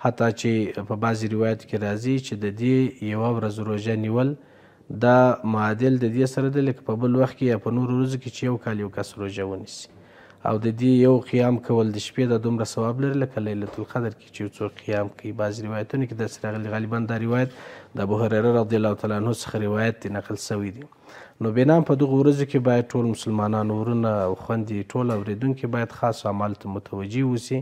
حتی چې په بعضې روایت کې راځي چې د دې یوه ورځ روژه نیول دا معادل د دې سره دی لکه په بل وخت کې یا په نورو ورځو کې چې یو کال یو کس روژه ونیسي او د دې یو قیام کول د شپې د دومره ثواب لري لکه لیلة القدر کې چې یو څوک قیام کوي. بعضې روایتونو کې داسې راغلي، غالبا دا روایت د ابوهریره رضی الله تعالی عنه څخه روایت دی نقل سوی دی. نو بنا په دغو ورځو کې باید ټول مسلمانان ورونه او خویندې ټول اورېدونکي باید خاصو اعمالو ته متوجه اوسي.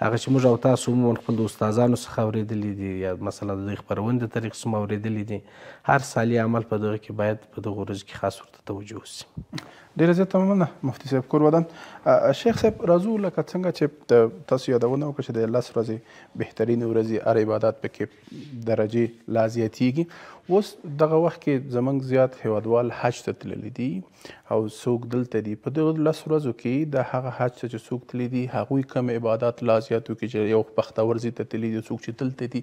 هغه چې موږ او تاسو عموما خپل د استادانو څخه اورېدلي دي یا مثلا د دوی خپرونې د طریق څخه اورېدلي دي، هر صالح عمل په دغه کې باید په دغو ورځو کې خاص ورته توجه وسي. ډېره زیاته مننه مفتي صاحب کور ودان. شیخ صاحب راځو لکه څنګه چې تاسو یادونه وکړه چې د 10 ورځې بهترینې ورځې هر عبادت پکې درجې لا زیاتېږي. اوس دغه وخت کې زموږ زیات هیوادوال حج ته تللي دي او څوک دلته دي. په دغه 10 ورځو کې د هغه حج ته چې څوک تللي دي هغوی کوم عبادات لا زیات وکړي چې یو پختاورزي ته تللي دي، څوک چې دلته دي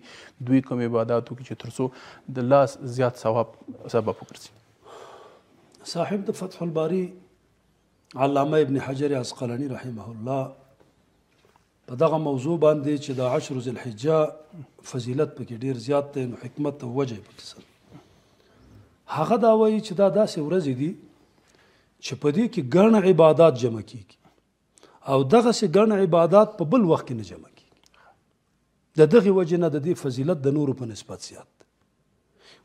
دوی کوم عبادات وکړي چې تر څو د لا زیات ثواب سبب وګرځي. صاحب د فتح الباری علامه ابن حجر عسقلاني رحمه الله په دغه موضوع باندې چې د 10 ذی الحجه فضیلت پکې ډیر زیات دی، نو حکمت او وجه پکې هغه دا وایي چې دا داسې ورځې دي چې په دې کې ګڼ عبادات جمع کیږي او دغسې ګڼ عبادات په بل وخت کې نه جمع کیږي. د دغې وجې نه د دې فضیلت د نورو په نسبت زیات دی.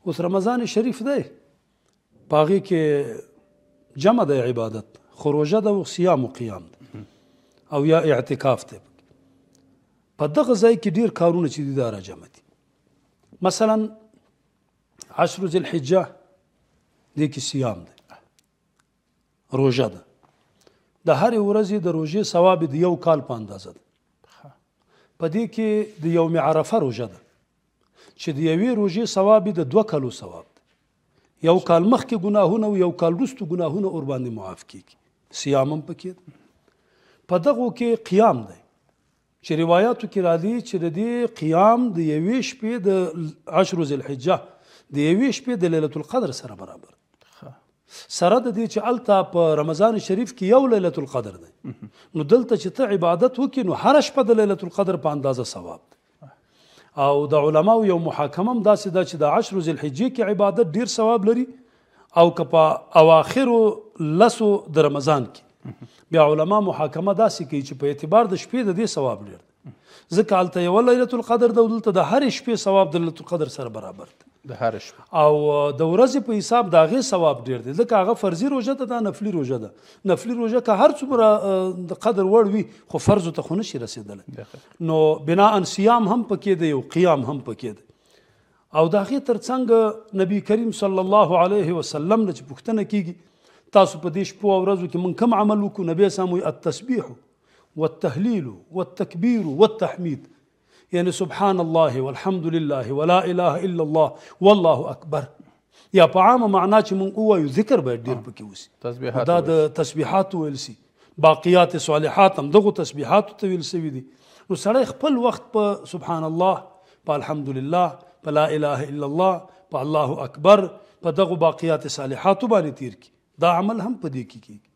اوس رمضان شریف دی په هغې کې جمع دی عبادت، خو روژه ده او صیام و قیام ده او یا اعتکاف دی. په دغه ځای کې ډېر کارونه چې دي دا راجمع دي. مثلا 10 ذی الحجه دې کې صیام دی، روژه ده. د هرې ورځې د روژې ثواب د یو کال په اندازه ده. په دې کې د یوم عرفه روژه ده چې د یوې روژې ثواب د 2 کالو ثواب ده. یو کال مخکې ګناهونه او یو کال وروسته ګناهونه ورباندې معاف کیږي. صیام هم پکې ده. په دغو کې قیام دی چې روایاتو کې راځي چې د دې قیام د یوې شپې د 10 ذی الحجه د یوې شپې د لیلة القدر سره برابر سره د دې چې هلته په رمضان شریف کې یو لیلة القدر دی، نو دلته چې ته عبادت وکړي نو هره شپه د لیلة القدر په اندازه ثواب دی. او د علماو یو محاکمه هم داسې ده چې د 10 ذی الحجې کې عبادت ډیر ثواب لري او که په اواخرو 10 د رمضان کې بیا علما محاکمه داسې کوي چې په اعتبار د شپې د دې ثواب ډیر دی، ځکه هلته یوه لیلة القدر ده او دلته د هرې شپې ثواب د لیلة القدر سره برابر دی. د هر شپه او د ورځې په حساب د هغې ثواب ډیر دی، ځکه هغه فرضي روژه ده، دا نفلي روژه ده. نفلي روژه که هر څومره د قدر وړ وي خو فرضو ته خو نشي رسېدلی. نو بناء صیام هم پکې دی او قیام هم پکې دی. او د هغې تر څنګ نبی کریم صلی الله علیه وسلم نه چې پوښتنه کیږي تاسو په دې شپو او ورځو کې موږ کوم عمل وکړو، نبي اسلام وایي التسبیح والتهلیل والتکبیر والتحمید، یعنی سبحان الله والحمد لله ولا اله الا الله والله اکبر. یا په عامه معنا چې موږ ووایو ذکر باید ډېر پکې وسي، دا د تسبیحاتو ویل سي. باقیات صالحات هم دغو تسبیحاتو ته ویل سوي دي. نو سړی خپل وخت په سبحان الله، په الحمد لله، په لا اله الا الله، په الله اکبر، په دغو باقیات صالحاتو باندې تیر کړي. دا عمل هم په دې کې کیږي.